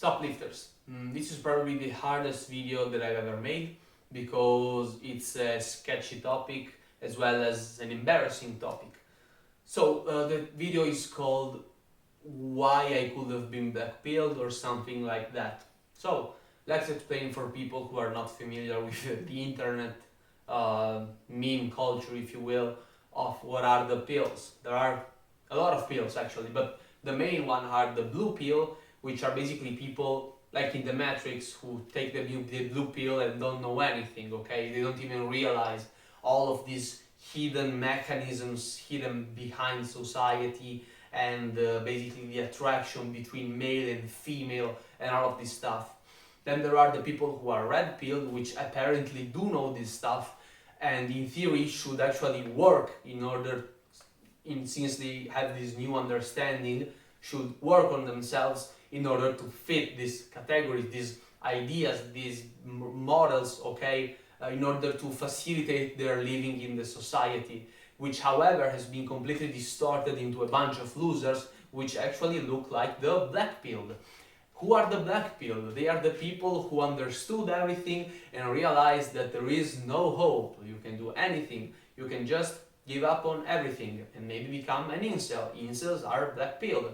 Shoplifters. This is probably the hardest video that I've ever made because it's a sketchy topic as well as an embarrassing topic. So the video is called Why I Could Have Been Blackpilled or something like that. So let's explain for people who are not familiar with the internet meme culture, if you will, of what are the pills. There are a lot of pills actually, but the main one are the blue pill, which are basically people like in the Matrix who take the blue pill and don't know anything, okay? They don't even realize all of these hidden mechanisms hidden behind society and basically the attraction between male and female and all of this stuff. Then there are the people who are red pilled, which apparently do know this stuff and in theory should actually work in order, since they have this new understanding, should work on themselves in order to fit these categories, these ideas, these models, okay, in order to facilitate their living in the society, which however has been completely distorted into a bunch of losers which actually look like the black-pilled. Who are the black-pilled? They are the people who understood everything and realized that there is no hope. You can do anything. You can just give up on everything and maybe become an incel. Incels are black-pilled.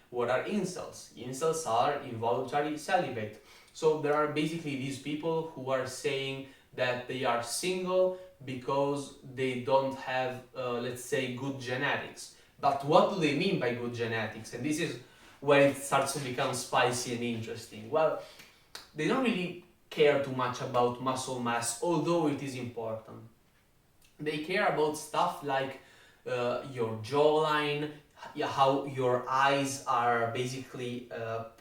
What are incels? Incels are involuntary celibate. So there are basically these people who are saying that they are single because they don't have, let's say, good genetics. But what do they mean by good genetics? And this is where it starts to become spicy and interesting. Well, they don't really care too much about muscle mass, although it is important. They care about stuff like your jawline, how your eyes are basically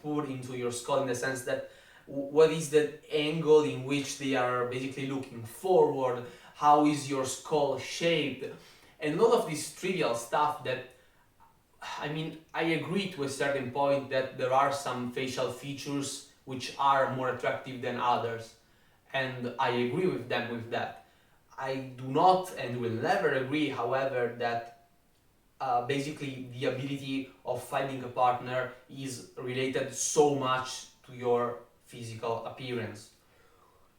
put into your skull, in the sense that what is the angle in which they are basically looking forward, how is your skull shaped, and all of this trivial stuff that, I mean, I agree to a certain point that there are some facial features which are more attractive than others, and I agree with them with that. I do not and will never agree, however, that basically the ability of finding a partner is related so much to your physical appearance.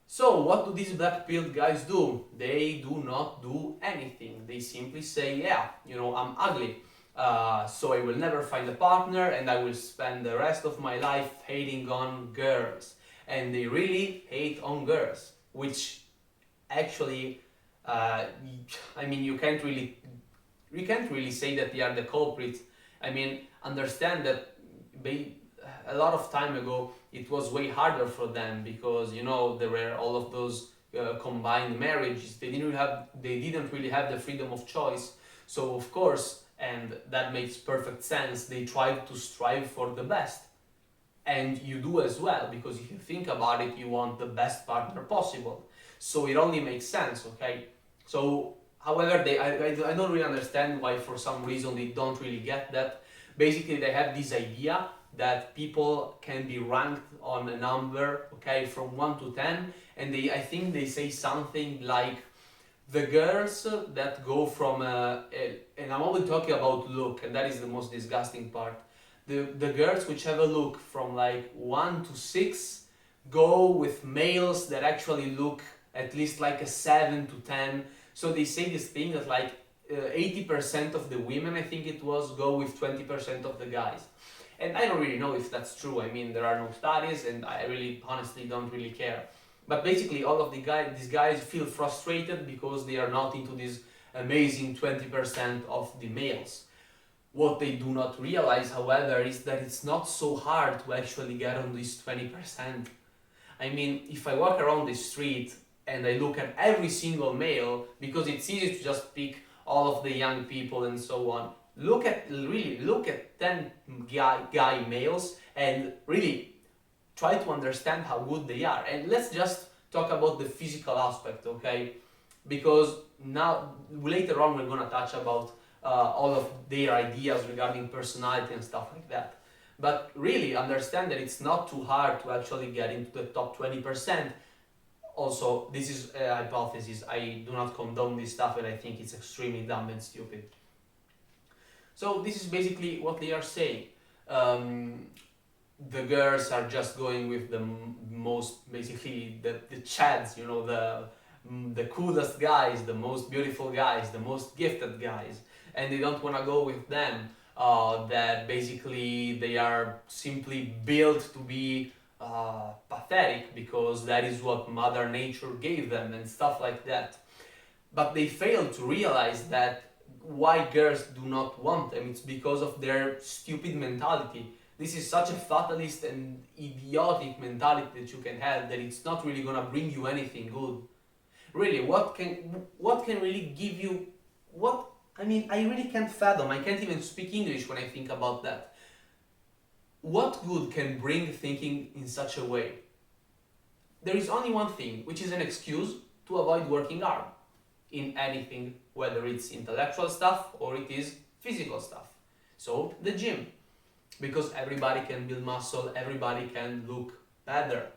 So what do these black-pilled guys do? They do not do anything. They simply say, yeah, you know, I'm ugly, so I will never find a partner and I will spend the rest of my life hating on girls. And they really hate on girls, which actually, I mean, you can't really say that they are the culprits. I mean, understand that a lot of time ago it was way harder for them because, you know, there were all of those combined marriages. They didn't really have the freedom of choice. So of course, and that makes perfect sense, they tried to strive for the best. And you do as well, because if you think about it, you want the best partner possible. So it only makes sense, okay? So, however, I don't really understand why for some reason they don't really get that. Basically, they have this idea that people can be ranked on a number, okay, from 1 to 10, and I think they say something like the girls that go from, and I'm only talking about look, and that is the most disgusting part. The girls which have a look from like 1 to 6 go with males that actually look at least like a 7 to 10. So they say this thing that like 80% of the women, I think it was, go with 20% of the guys. And I don't really know if that's true. I mean, there are no studies and I really honestly don't really care. But basically all of these guys feel frustrated because they are not into this amazing 20% of the males. What they do not realize, however, is that it's not so hard to actually get on this 20%. I mean, if I walk around the street and I look at every single male, because it's easy to just pick all of the young people and so on, look at 10 guy males and really try to understand how good they are. And let's just talk about the physical aspect, okay? Because now, later on, we're gonna touch about all of their ideas regarding personality and stuff like that. But really understand that it's not too hard to actually get into the top 20%. Also, this is a hypothesis. I do not condone this stuff and I think it's extremely dumb and stupid. So this is basically what they are saying. the girls are just going with the most, basically the chads, the coolest guys, the most beautiful guys, the most gifted guys, and they don't want to go with them. That basically they are simply built to be pathetic because that is what Mother Nature gave them and stuff like that. But they fail to realize that why girls do not want them. It's because of their stupid mentality. This is such a fatalist and idiotic mentality that you can have that it's not really gonna bring you anything good. Really, what can really give you what I mean, I really can't fathom. I can't even speak English when I think about that. What good can bring thinking in such a way? There is only one thing, which is an excuse to avoid working hard in anything, whether it's intellectual stuff or it is physical stuff. So, the gym. Because everybody can build muscle, everybody can look better.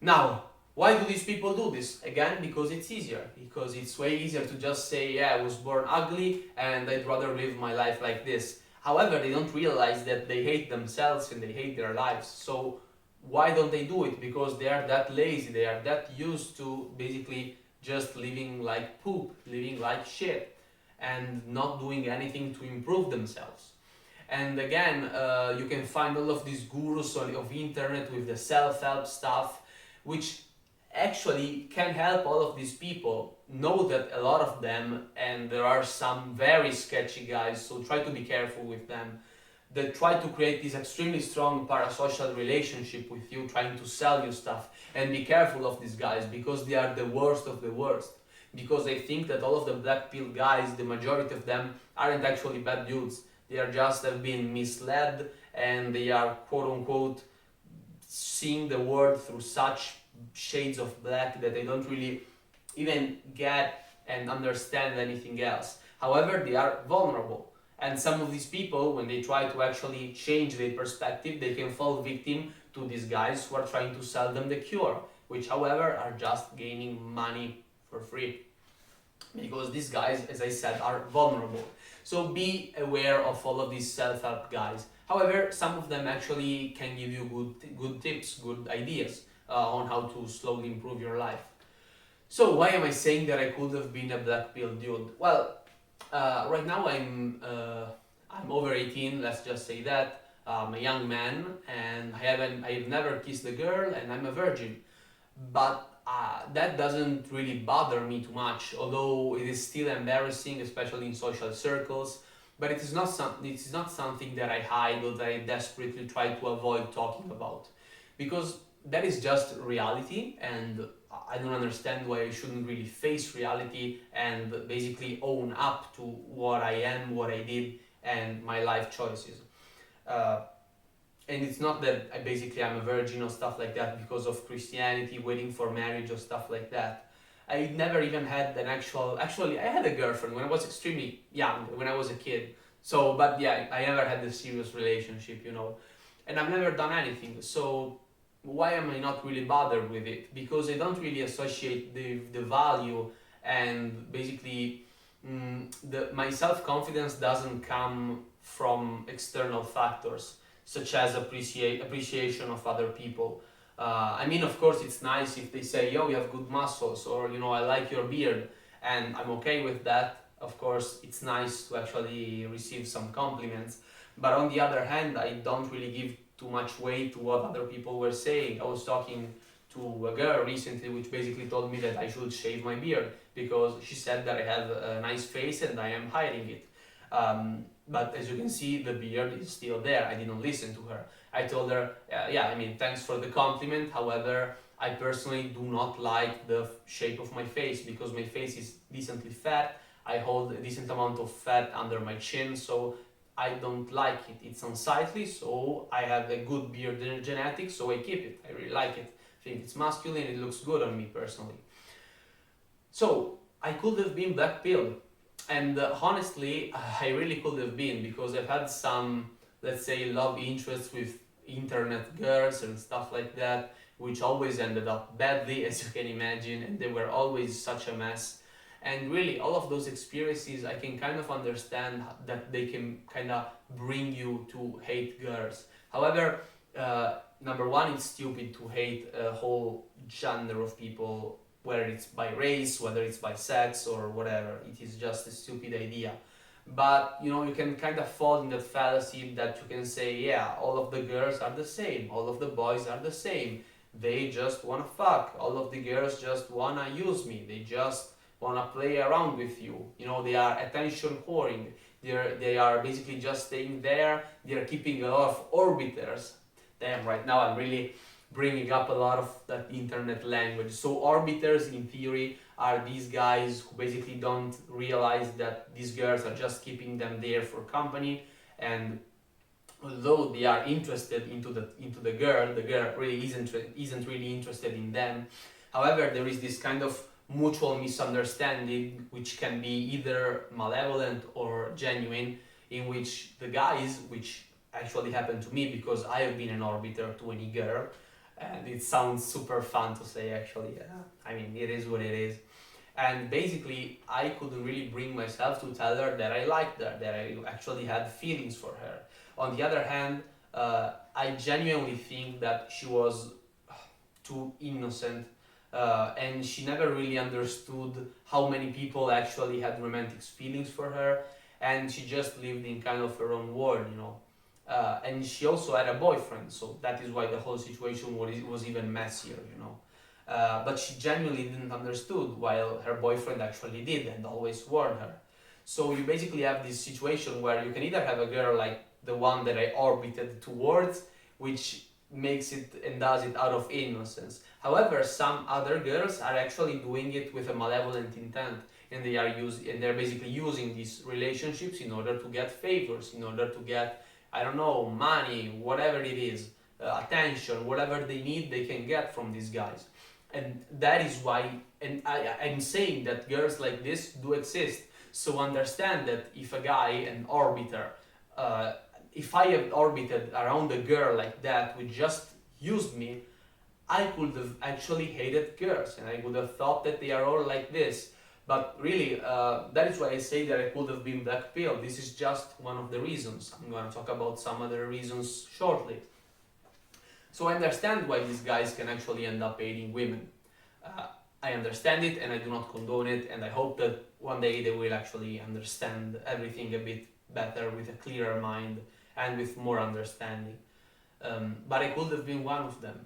Now, why do these people do this? Again, because it's easier. Because it's way easier to just say, yeah, I was born ugly and I'd rather live my life like this. However, they don't realize that they hate themselves and they hate their lives. So why don't they do it? Because they are that lazy, they are that used to basically just living like poop, living like shit, and not doing anything to improve themselves. And again, you can find all of these gurus of internet with the self-help stuff, which actually can help all of these people. Know that a lot of them, and there are some very sketchy guys, so try to be careful with them, that try to create this extremely strong parasocial relationship with you, trying to sell you stuff. And be careful of these guys, because they are the worst of the worst. Because they think that all of the black pill guys, the majority of them, aren't actually bad dudes. They are just have been misled, and they are quote unquote seeing the world through such shades of black that they don't really even get and understand anything else. However, they are vulnerable. And some of these people, when they try to actually change their perspective, they can fall victim to these guys who are trying to sell them the cure, which, however, are just gaining money for free. Because these guys, as I said, are vulnerable. So be aware of all of these self-help guys. However, some of them actually can give you good tips, good ideas on how to slowly improve your life. So why am I saying that I could have been a black pill dude? Well, right now I'm over 18. Let's just say that. I'm a young man, and I've never kissed a girl, and I'm a virgin. But that doesn't really bother me too much, although it is still embarrassing, especially in social circles. But it is not something that I hide or that I desperately try to avoid talking about, because that is just reality, and I don't understand why I shouldn't really face reality and basically own up to what I am, what I did, and my life choices. And it's not that I'm a virgin or stuff like that because of Christianity, waiting for marriage or stuff like that. I never even had actually, I had a girlfriend when I was extremely young, when I was a kid. So, but yeah, I never had a serious relationship, and I've never done anything. So, why am I not really bothered with it? Because I don't really associate the value, and basically, my self-confidence doesn't come from external factors such as appreciation of other people. I mean, of course, it's nice if they say, yo, you have good muscles, or, I like your beard, and I'm okay with that. Of course, it's nice to actually receive some compliments. But on the other hand, I don't really give too much weight to what other people were saying. I was talking to a girl recently which basically told me that I should shave my beard because she said that I have a nice face and I am hiding it. But as you can see, the beard is still there. I didn't listen to her. I told her, thanks for the compliment. However, I personally do not like the shape of my face because my face is decently fat. I hold a decent amount of fat under my chin, so I don't like it. It's unsightly, so I have a good beard genetics, so I keep it. I really like it. I think it's masculine, it looks good on me personally. So, I could have been blackpilled. And honestly, I really could have been, because I've had some, let's say, love interests with internet girls and stuff like that, which always ended up badly, as you can imagine, and they were always such a mess. And really, all of those experiences, I can kind of understand that they can kind of bring you to hate girls. However, number one, it's stupid to hate a whole genre of people, whether it's by race, whether it's by sex, or whatever. It is just a stupid idea. But you can kind of fall in that fallacy that you can say, yeah, all of the girls are the same, all of the boys are the same. They just wanna fuck. All of the girls just wanna use me. They just wanna play around with you. They are attention whoring. They are basically just staying there. They are keeping a lot of orbiters. Damn, right now I'm really bringing up a lot of that internet language. So orbiters, in theory, are these guys who basically don't realize that these girls are just keeping them there for company, and although they are interested into the girl, the girl really isn't really interested in them. However, there is this kind of mutual misunderstanding, which can be either malevolent or genuine, in which the guys, which actually happened to me because I have been an orbiter to any girl, and it sounds super fun to say actually. I mean, it is what it is. And basically, I couldn't really bring myself to tell her that I liked her, that I actually had feelings for her. On the other hand, I genuinely think that she was too innocent, and she never really understood how many people actually had romantic feelings for her, and she just lived in kind of her own world. And she also had a boyfriend, so that is why the whole situation was even messier. But she genuinely didn't understood, while her boyfriend actually did and always warned her. So you basically have this situation where you can either have a girl like the one that I orbited towards, which makes it and does it out of innocence. However, some other girls are actually doing it with a malevolent intent, and they're basically using these relationships in order to get favors, in order to get, I don't know, money, whatever it is, attention, whatever they need, they can get from these guys. And that is why, and I'm saying that girls like this do exist. So understand that if a guy, an orbiter, if I have orbited around a girl like that who just used me, I could have actually hated girls, and I would have thought that they are all like this. But really, that is why I say that I could have been blackpilled. This is just one of the reasons. I'm going to talk about some other reasons shortly. So I understand why these guys can actually end up hating women. I understand it, and I do not condone it, and I hope that one day they will actually understand everything a bit better, with a clearer mind and with more understanding. But I could have been one of them.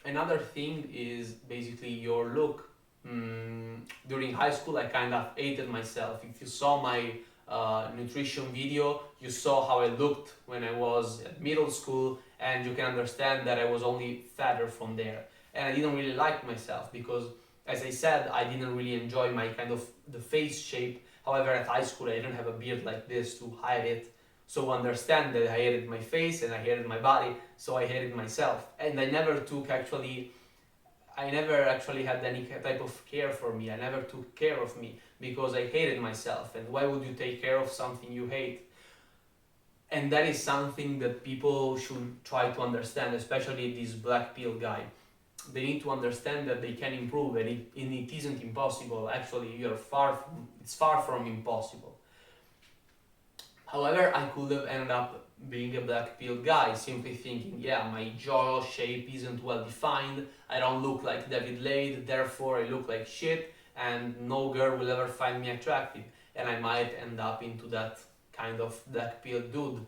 Another thing is basically your look. During high school, I kind of hated myself. If you saw my nutrition video, you saw how I looked when I was at middle school, and you can understand that I was only fatter from there. And I didn't really like myself because, as I said, I didn't really enjoy my kind of the face shape. However, at high school, I didn't have a beard like this to hide it. So understand that I hated my face and I hated my body, so I hated myself. And I never actually had any type of care for me. I never took care of me because I hated myself. And why would you take care of something you hate? And that is something that people should try to understand, especially this black pill guy. They need to understand that they can improve, and it isn't impossible. Actually, it's far from impossible. However, I could have ended up being a black pill guy, simply thinking, yeah, my jaw shape isn't well defined, I don't look like David Lade, therefore I look like shit, and no girl will ever find me attractive. And I might end up into that kind of black pill dude.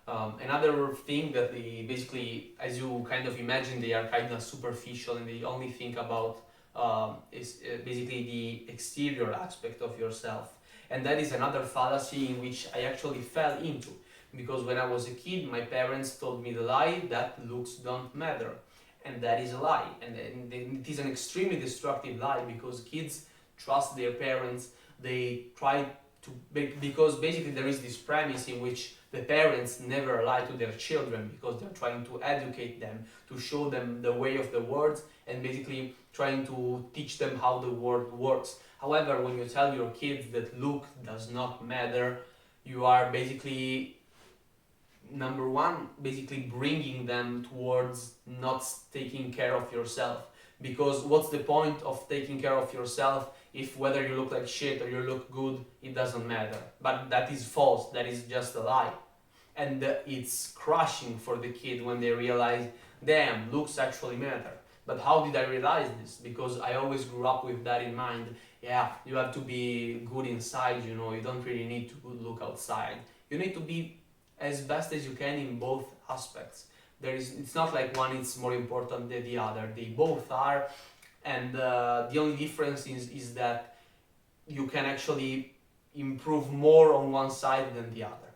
Another thing that they basically, as you kind of imagine, they are kind of superficial, and they only think about is basically the exterior aspect of yourself. And that is another fallacy in which I actually fell into. Because when I was a kid, my parents told me the lie that looks don't matter. And that is a lie. And it is an extremely destructive lie, because kids trust their parents. They try to, because basically there is this premise in which the parents never lie to their children, because they're trying to educate them, to show them the way of the world, and basically trying to teach them how the world works. However, when you tell your kids that look does not matter, you are basically, number one, basically bringing them towards not taking care of yourself. Because what's the point of taking care of yourself if whether you look like shit or you look good, it doesn't matter? But that is false, that is just a lie. and it's crushing for the kid when they realize, damn, looks actually matter. But how did I realize this? Because I always grew up with that in mind. Yeah, you have to be good inside, you know, you don't really need to look outside. You need to be as best as you can in both aspects. It's not like one is more important than the other. They both are, and the only difference is that you can actually improve more on one side than the other.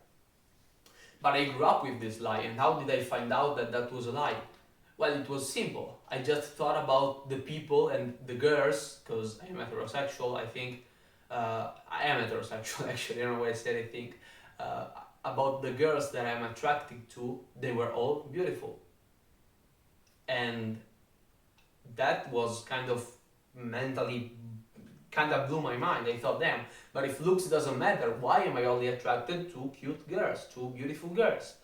But I grew up with this lie, and how did I find out that that was a lie? Well, it was simple. I just thought about the people and the girls, because I am heterosexual, I think. I am heterosexual, actually, I don't know why I said I think. About the girls that I'm attracted to, they were all beautiful. And that was kind of mentally, kind of blew my mind. I thought, damn, but if looks doesn't matter, why am I only attracted to cute girls, to beautiful girls?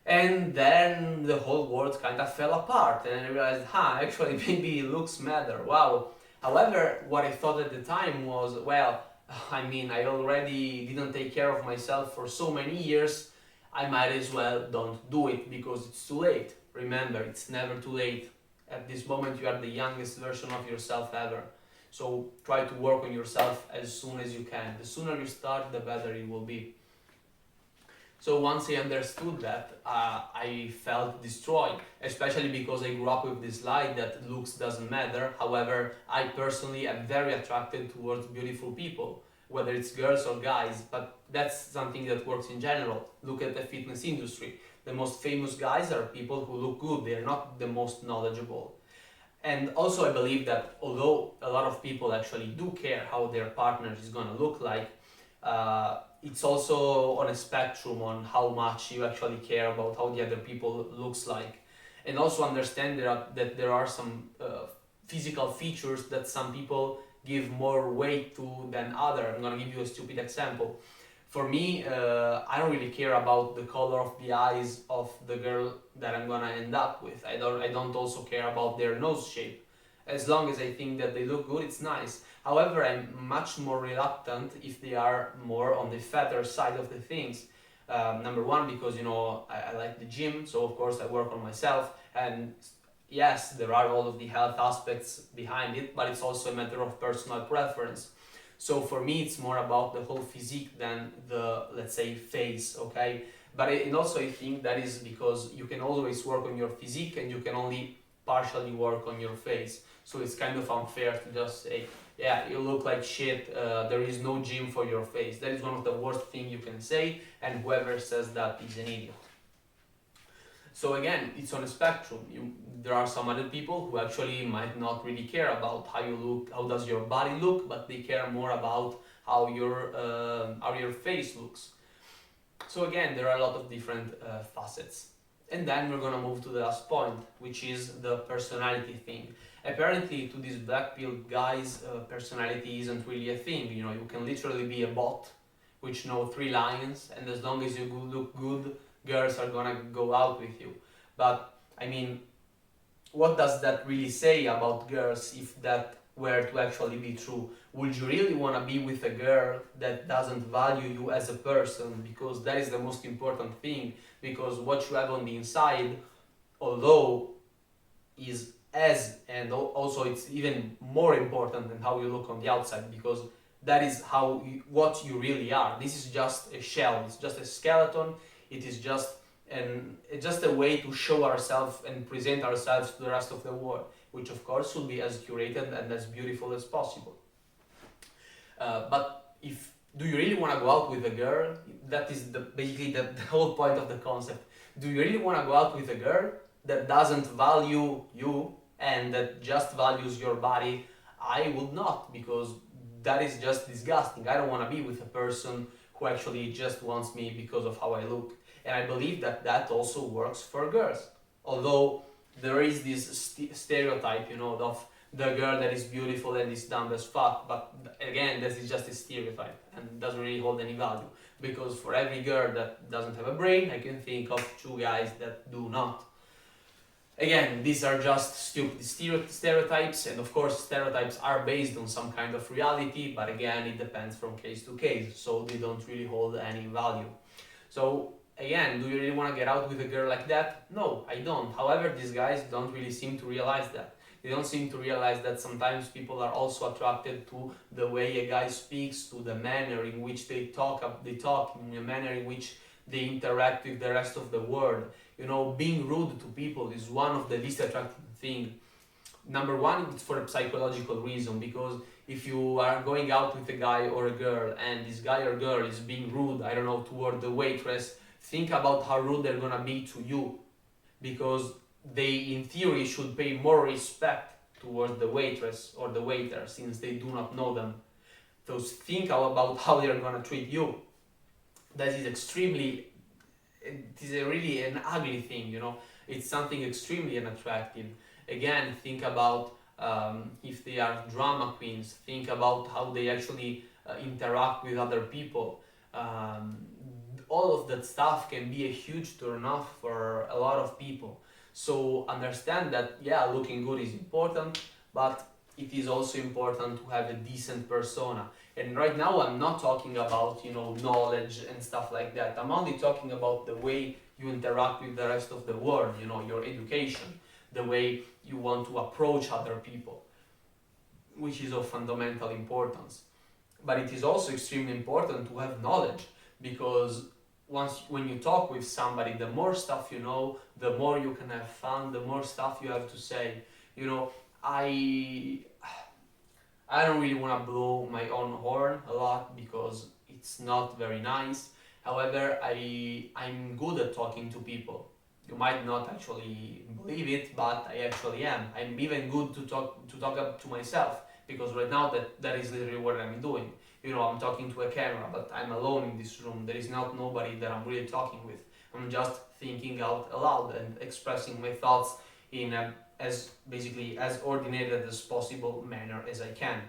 And then the whole world kind of fell apart, and I realized, actually maybe looks matter, wow. However, what I thought at the time was, well, I mean, I already didn't take care of myself for so many years, I might as well don't do it because it's too late. Remember, it's never too late. At this moment you are the youngest version of yourself ever. So try to work on yourself as soon as you can. The sooner you start, the better it will be. So once I understood that, I felt destroyed, especially because I grew up with this lie that looks doesn't matter. However, I personally am very attracted towards beautiful people, whether it's girls or guys, but that's something that works in general. Look at the fitness industry. The most famous guys are people who look good, they're not the most knowledgeable. And also I believe that although a lot of people actually do care how their partner is gonna look like, it's also on a spectrum on how much you actually care about how the other people looks like. And also understand that there are some physical features that some people give more weight to than other. I'm gonna give you a stupid example. For me, I don't really care about the color of the eyes of the girl that I'm gonna end up with. I don't also care about their nose shape. As long as I think that they look good, it's nice. However, I'm much more reluctant if they are more on the fatter side of the things. Number one, because you know I like the gym, so of course I work on myself, and yes, there are all of the health aspects behind it, but it's also a matter of personal preference. So for me, it's more about the whole physique than the, let's say, face, okay? And also I think that is because you can always work on your physique and you can only partially work on your face. So it's kind of unfair to just say, yeah, you look like shit, there is no gym for your face. That is one of the worst things you can say, and whoever says that is an idiot. So again, it's on a spectrum. There are some other people who actually might not really care about how you look, how does your body look, but they care more about how your face looks. So again, there are a lot of different facets. And then we're gonna move to the last point, which is the personality thing. Apparently, to these black-pilled guys, personality isn't really a thing. You know, you can literally be a bot, which know 3 lines, and as long as you look good, girls are gonna go out with you. But I mean, what does that really say about girls if that were to actually be true? Would you really want to be with a girl that doesn't value you as a person? Because that is the most important thing, because what you have on the inside, although is and also it's even more important than how you look on the outside, because that is what you really are. This is just a shell, it's just a skeleton, it is just a way to show ourselves and present ourselves to the rest of the world, which of course should be as curated and as beautiful as possible. But do you really want to go out with a girl? That is basically the whole point of the concept. Do you really want to go out with a girl that doesn't value you and that just values your body? I would not, because that is just disgusting. I don't want to be with a person who actually just wants me because of how I look. And I believe that also works for girls. Although there is this stereotype, you know, of the girl that is beautiful and is dumb as fuck. But again, this is just a stereotype and doesn't really hold any value. Because for every girl that doesn't have a brain, I can think of 2 guys that do not. Again, these are just stupid stereotypes, and of course stereotypes are based on some kind of reality, but again, it depends from case to case, so they don't really hold any value. So Again, do you really want to get out with a girl like that? No, I don't. However, these guys don't really seem to realize that. They don't seem to realize that sometimes people are also attracted to the way a guy speaks, to the manner in which they talk, in a manner in which they interact with the rest of the world. You know, being rude to people is one of the least attractive things. Number one, it's for a psychological reason, because if you are going out with a guy or a girl and this guy or girl is being rude, I don't know, toward the waitress, think about how rude they're gonna be to you, because they in theory should pay more respect towards the waitress or the waiter since they do not know them. So think about how they're gonna treat you. That is extremely, it is a really an ugly thing, you know. It's something extremely unattractive. Again, think about if they are drama queens, think about how they actually interact with other people. All of that stuff can be a huge turn off for a lot of people. So understand that, yeah, looking good is important, but it is also important to have a decent persona. And right now I'm not talking about, you know, knowledge and stuff like that. I'm only talking about the way you interact with the rest of the world, you know, your education, the way you want to approach other people, which is of fundamental importance. But it is also extremely important to have knowledge, because when you talk with somebody, the more stuff you know, the more you can have fun, the more stuff you have to say. You know, I don't really want to blow my own horn a lot because it's not very nice. However, I'm good at talking to people. You might not actually believe it, but I actually am. I'm even good to talk up to myself, because right now that is literally what I'm doing. You know, I'm talking to a camera, but I'm alone in this room. There is not nobody that I'm really talking with. I'm just thinking out aloud and expressing my thoughts in as ordinary as possible manner as I can.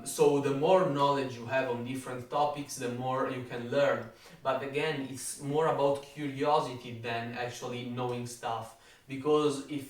So the more knowledge you have on different topics, the more you can learn. But again, it's more about curiosity than actually knowing stuff. Because if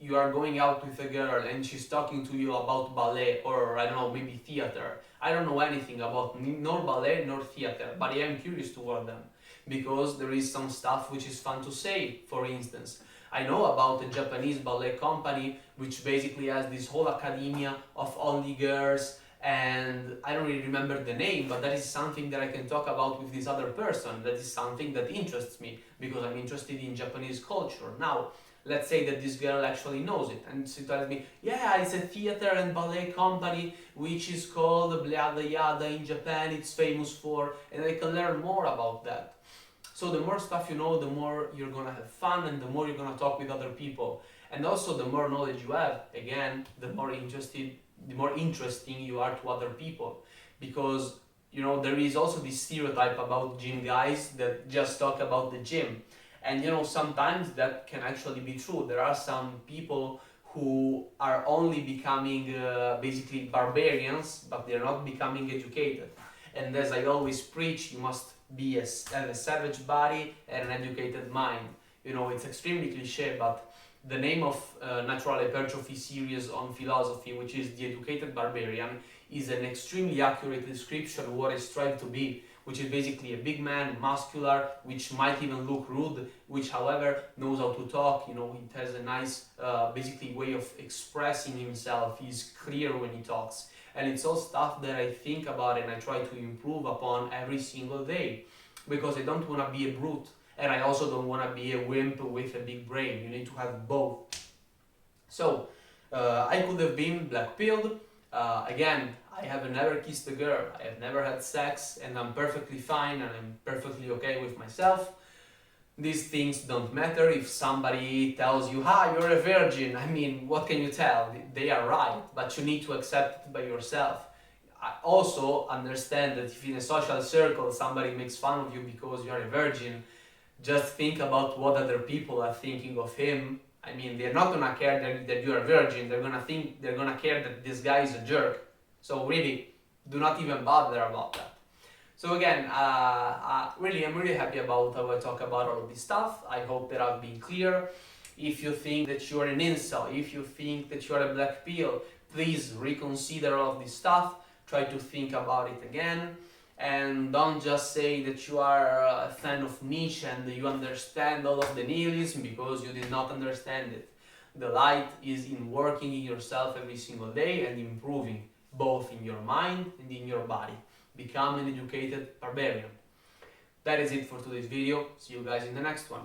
you are going out with a girl and she's talking to you about ballet or, I don't know, maybe theater, I don't know anything about nor ballet nor theater, but I am curious toward them, because there is some stuff which is fun to say. For instance, I know about a Japanese ballet company which basically has this whole academia of only girls, and I don't really remember the name, but that is something that I can talk about with this other person. That is something that interests me because I'm interested in Japanese culture. Now, let's say that this girl actually knows it and she tells me, yeah, it's a theater and ballet company which is called Yada Yada in Japan, it's famous for, and I can learn more about that. So the more stuff you know, the more you're gonna have fun and the more you're gonna talk with other people. And also the more knowledge you have, again, the more interesting you are to other people. Because, you know, there is also this stereotype about gym guys that just talk about the gym. And, you know, sometimes that can actually be true. There are some people who are only becoming basically barbarians, but they're not becoming educated. And as I always preach, you must have a savage body and an educated mind. You know, it's extremely cliche, but the name of natural hypertrophy series on philosophy, which is The Educated Barbarian, is an extremely accurate description of what I strive to be, which is basically a big man, muscular, which might even look rude, which however knows how to talk. You know, he has a nice basically way of expressing himself. He's clear when he talks. And it's all stuff that I think about and I try to improve upon every single day, because I don't want to be a brute and I also don't want to be a wimp with a big brain. You need to have both. So I could have been blackpilled. Again, I have never kissed a girl, I have never had sex, and I'm perfectly fine and I'm perfectly okay with myself. These things don't matter. If somebody tells you, you're a virgin, I mean, what can you tell? They are right, but you need to accept it by yourself. I also understand that if in a social circle somebody makes fun of you because you're a virgin, just think about what other people are thinking of him. I mean, they're not gonna care that you're a virgin, they're gonna care that this guy is a jerk. So really, do not even bother about that. So again, I'm really happy about how I talk about all of this stuff. I hope that I've been clear. If you think that you're an incel, if you think that you're a black pill, please reconsider all of this stuff. Try to think about it again. And don't just say that you are a fan of Nietzsche and you understand all of the nihilism, because you did not understand it. The light is in working in yourself every single day and improving, both in your mind and in your body. Become an educated barbarian. That is it for today's video. See you guys in the next one.